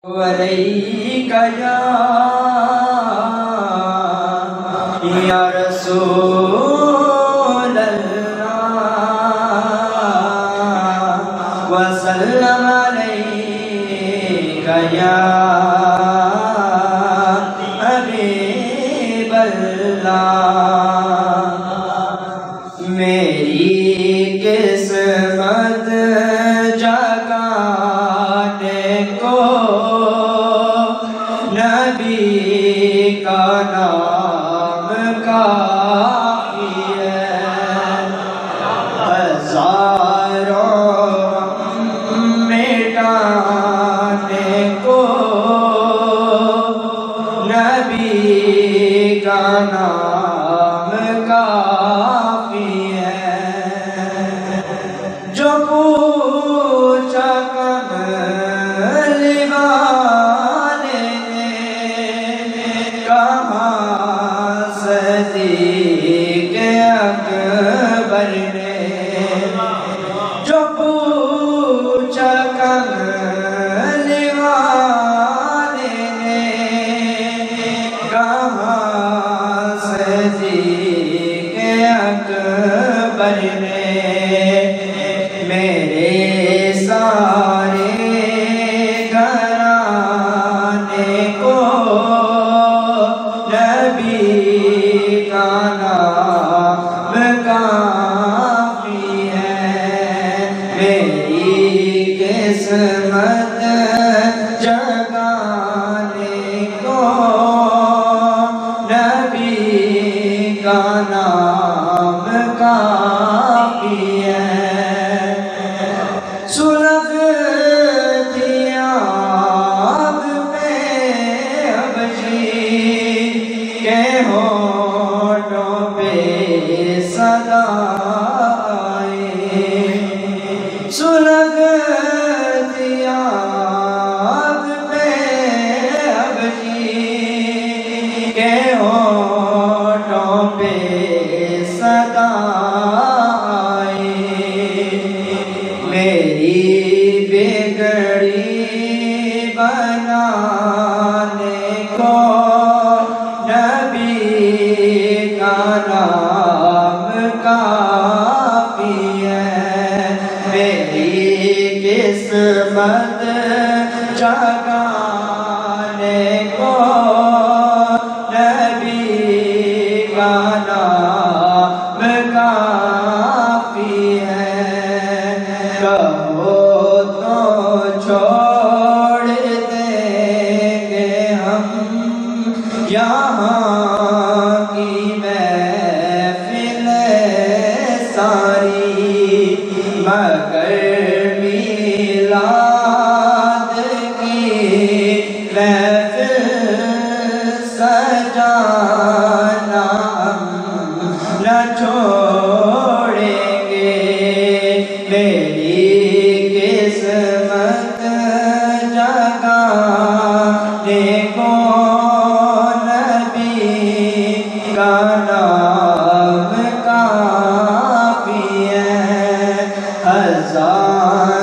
وَعَلَيْكَ یا رسول اللہ وسلم علیک یا حبیب اللہ میری قسمت جگانے کو نبی کا نام کافی ہے ہزاروں مٹانے کو نبی کا نام کافی ہے جو پوچھا کملی والے نے کہاں صدیق اکبر نے جو پوچھا کملی والے نے کہاں صدیق اکبر نے میرے سارے گھرانے کو نبی کا نام کافی ہے میری قسمت جگانے کو نبی کا نام کافی ہے سلگتی آگ پہ حبشی کے ہونٹوں پہ صدا آئے سلگتی آگ پہ حبشی کے ہونٹوں پہ صدا آئے میری بگڑی بنانے کو نبی کا نام کافی ہے میری قسمت جگانے کو نبی کا نام کافی ہے کہو تو چھوڑ دیں گے ہم یہاں کی محفل ساری مگر میلاد کی محفل سجانا ہم نہ چھوڑیں گے میری قسمت جگانے کو نبی کا نام کافی ہے ہزار